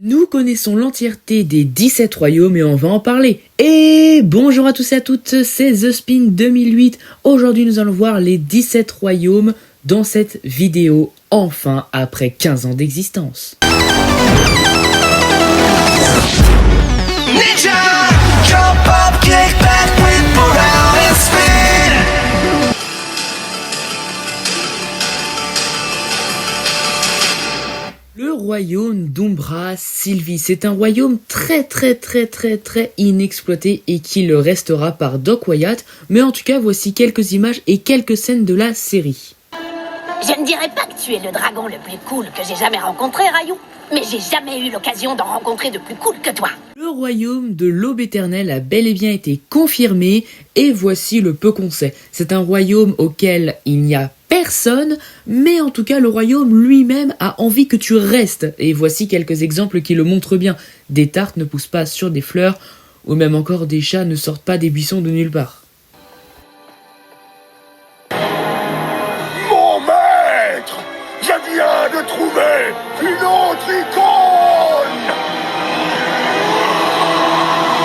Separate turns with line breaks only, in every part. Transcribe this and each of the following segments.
Nous connaissons l'entièreté des 17 royaumes et on va en parler. Et bonjour à tous et à toutes, c'est The Spin 2008. Aujourd'hui nous allons voir les 17 royaumes dans cette vidéo, enfin après 15 ans d'existence. Ninja, jump up, kick back, whip around and spin. Le royaume d'Umbra Sylvie, c'est un royaume très inexploité et qui le restera par Doc Wyatt, mais en tout cas voici quelques images et quelques scènes de la série.
Je ne dirais pas que tu es le dragon le plus cool que j'ai jamais rencontré, Rayou, mais j'ai jamais eu l'occasion d'en rencontrer de plus cool que toi.
Le royaume de l'Aube éternelle a bel et bien été confirmé et voici le peu qu'on sait. C'est un royaume auquel il n'y a personne, mais en tout cas le royaume lui-même a envie que tu restes. Et voici quelques exemples qui le montrent bien. Des tartes ne poussent pas sur des fleurs, ou même encore des chats ne sortent pas des buissons de nulle part.
Mon maître, je viens de trouver une autre icône.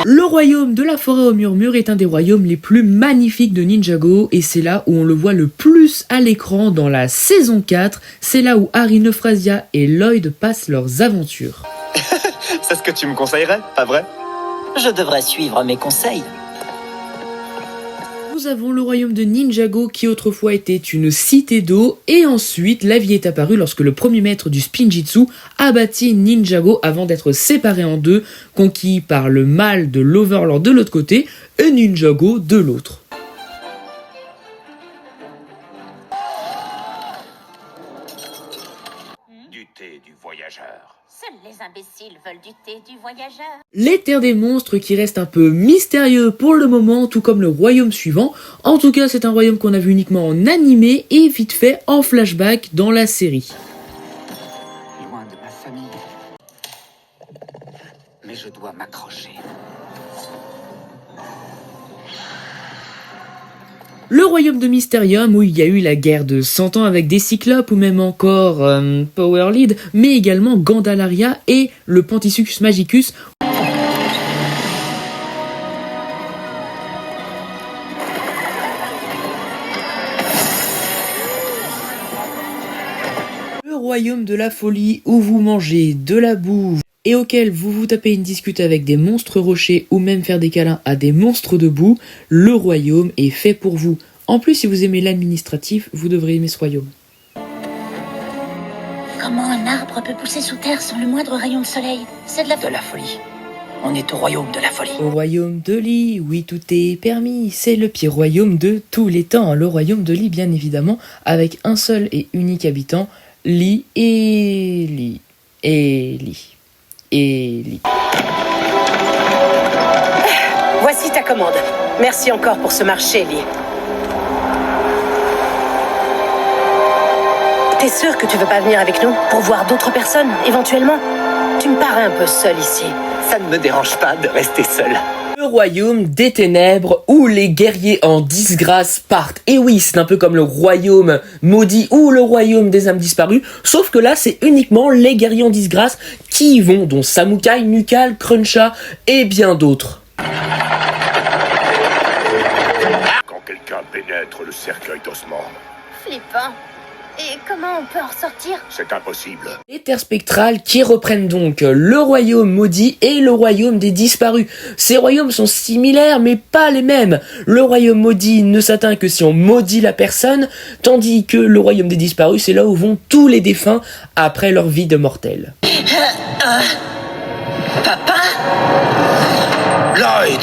Le royaume de la forêt au murmure est un des royaumes les plus magnifiques de Ninjago et c'est là où on le voit le plus à l'écran dans la saison 4. C'est là où Harry, Euphrasia et Lloyd passent leurs aventures.
C'est ce que tu me conseillerais, pas vrai?
Je devrais suivre mes conseils.
Nous avons le royaume de Ninjago qui autrefois était une cité d'eau et ensuite la vie est apparue lorsque le premier maître du Spinjitzu a bâti Ninjago avant d'être séparé en deux, conquis par le mal de l'Overlord de l'autre côté et Ninjago de l'autre.
Du thé du voyageur.
Seuls les imbéciles veulent du thé du voyageur.
Les terres des monstres qui restent un peu mystérieux pour le moment, tout comme le royaume suivant. En tout cas, c'est un royaume qu'on a vu uniquement en animé et vite fait en flashback dans la série.
Loin de ma famille. Mais je dois m'accrocher.
Le royaume de Mysterium, où il y a eu la guerre de 100 ans avec des cyclopes, ou même encore Power Lead, mais également Gandalaria et le Panticus Magicus. Le royaume de la folie, où vous mangez de la boue et auquel vous vous tapez une discute avec des monstres rochers ou même faire des câlins à des monstres de boue, le royaume est fait pour vous. En plus, si vous aimez l'administratif, vous devrez aimer ce royaume.
Comment un arbre peut pousser sous terre sans le moindre rayon de soleil? C'est de la
folie. On est au royaume de la folie.
Au royaume de Lee, oui, tout est permis. C'est le pire royaume de tous les temps. Le royaume de Lee, bien évidemment, avec un seul et unique habitant, Lee et Lee. Et Lee. Et Lee.
Voici ta commande. Merci encore pour ce marché, Lee. T'es sûr que tu veux pas venir avec nous pour voir d'autres personnes, éventuellement? Tu me parais un peu seul ici.
Ça ne me dérange pas de rester seul.
Le royaume des ténèbres où les guerriers en disgrâce partent. Et oui, c'est un peu comme le royaume maudit ou le royaume des âmes disparues, sauf que là, c'est uniquement les guerriers en disgrâce qui y vont, dont Samukai, Nukal, Cruncha et bien d'autres.
Quand quelqu'un pénètre le cercueil d'ossements,
Flippant. Et comment on peut en sortir?
c'est impossible.
Les terres spectrales qui reprennent donc le royaume maudit et le royaume des disparus. Ces royaumes sont similaires mais pas les mêmes. Le royaume maudit ne s'atteint que si on maudit la personne, tandis que le royaume des disparus, c'est là où vont tous les défunts après leur vie de mortel.
Papa?
Lloyd!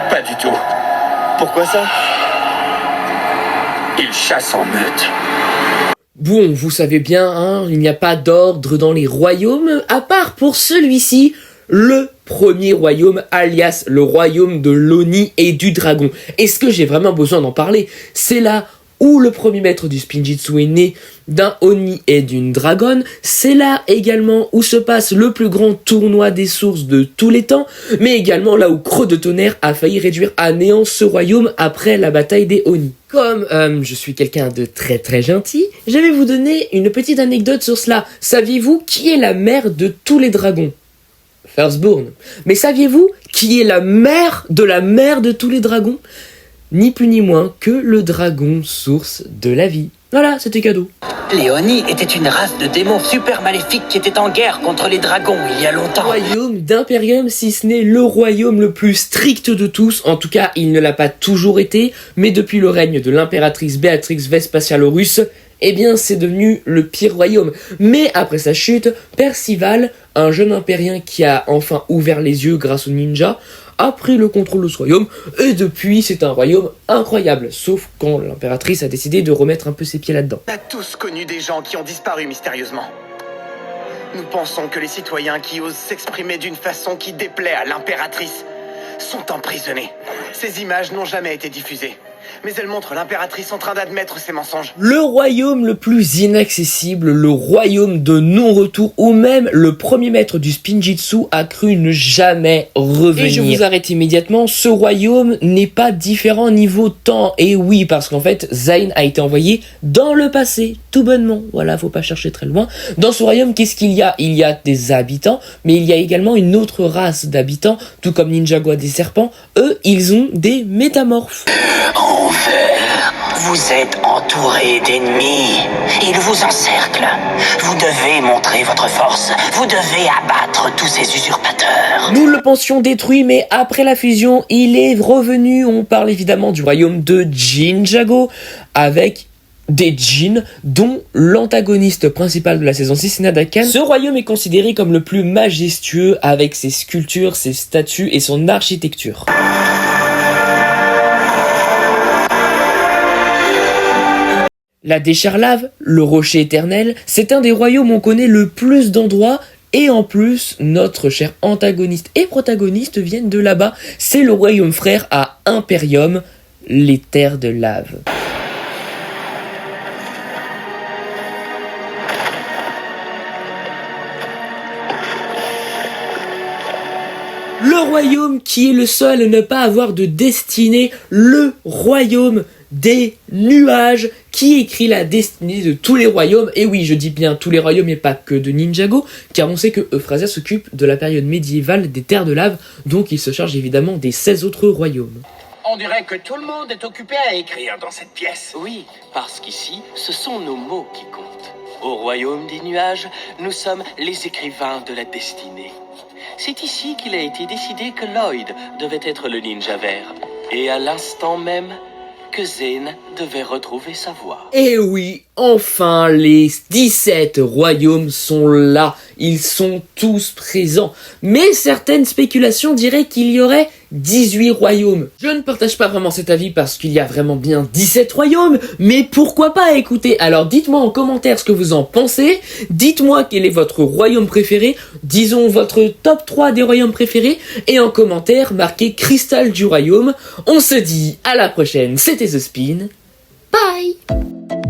Pas du tout. Pourquoi ça? Il chasse en meute.
Bon, vous savez bien, hein, il n'y a pas d'ordre dans les royaumes, à part pour celui-ci, le premier royaume, alias le royaume de l'Oni et du dragon. Est-ce que j'ai vraiment besoin d'en parler? C'est là où le premier maître du Spinjitzu est né d'un Oni et d'une dragonne. C'est là également où se passe le plus grand tournoi des sources de tous les temps, mais également là où Creux de Tonnerre a failli réduire à néant ce royaume après la bataille des Oni. Comme je suis quelqu'un de très très gentil, je vais vous donner une petite anecdote sur cela. Saviez-vous qui est la mère de tous les dragons ? Firstborn. Mais saviez-vous qui est la mère de tous les dragons ? Ni plus ni moins que le dragon source de la vie. Voilà, c'était cadeau.
Les Oni étaient une race de démons super maléfiques qui étaient en guerre contre les dragons il y a longtemps.
Royaume d'Imperium, si ce n'est le royaume le plus strict de tous. En tout cas, il ne l'a pas toujours été, mais depuis le règne de l'impératrice Béatrix Vespasialorusse, eh bien, c'est devenu le pire royaume. Mais après sa chute, Percival, un jeune impérien qui a enfin ouvert les yeux grâce aux ninjas, a pris le contrôle de ce royaume, et depuis, c'est un royaume incroyable, sauf quand l'impératrice a décidé de remettre un peu ses pieds là-dedans.
On a tous connu des gens qui ont disparu mystérieusement. Nous pensons que les citoyens qui osent s'exprimer d'une façon qui déplaît à l'impératrice sont emprisonnés. Ces images n'ont jamais été diffusées, mais elles montrent l'impératrice en train d'admettre ses mensonges.
Le royaume le plus inaccessible, le royaume de non-retour, où même le premier maître du Spinjitzu a cru ne jamais revenir. Et je vous arrête immédiatement, ce royaume n'est pas différent niveau temps. Et oui, parce qu'en fait, Zayn a été envoyé dans le passé, tout bonnement. Voilà, faut pas chercher très loin. Dans ce royaume, qu'est-ce qu'il y a ? Il y a des habitants, mais il y a également une autre race d'habitants, tout comme Ninjago a des serpents. Eux, ils ont des métamorphes.
Vous êtes entouré d'ennemis. Ils vous encerclent. Vous devez montrer votre force. Vous devez abattre tous ces usurpateurs.
Nous le pensions détruit, mais après la fusion, il est revenu. On parle évidemment du royaume de Jinjago, avec des djinns, dont l'antagoniste principal de la saison 6, Nadakan. Ce royaume est considéré comme le plus majestueux, avec ses sculptures, ses statues et son architecture. La Décharlave, le rocher éternel, c'est un des royaumes où on connaît le plus d'endroits, et en plus, notre cher antagoniste et protagoniste viennent de là-bas. C'est le royaume frère à Imperium, les terres de lave. Le royaume qui est le seul à ne pas avoir de destinée, le royaume des nuages, qui écrit la destinée de tous les royaumes. Et oui, je dis bien tous les royaumes et pas que de Ninjago, car on sait que Euphrasia s'occupe de la période médiévale des terres de lave, donc il se charge évidemment des 16 autres royaumes.
On dirait que tout le monde est occupé à écrire dans cette pièce.
Oui, parce qu'ici, ce sont nos mots qui comptent. Au royaume des nuages, nous sommes les écrivains de la destinée. C'est ici qu'il a été décidé que Lloyd devait être le ninja vert. Et à l'instant même, que Zayn devait retrouver sa voix.
Et oui, enfin, les 17 royaumes sont là. Ils sont tous présents. Mais certaines spéculations diraient qu'il y aurait 18 royaumes. Je ne partage pas vraiment cet avis parce qu'il y a vraiment bien 17 royaumes, mais pourquoi pas, écoutez. Alors dites-moi en commentaire ce que vous en pensez. Dites-moi quel est votre royaume préféré. Disons votre top 3 des royaumes préférés. Et en commentaire, marquez cristal du royaume. On se dit à la prochaine. C'était The Spin. Bye!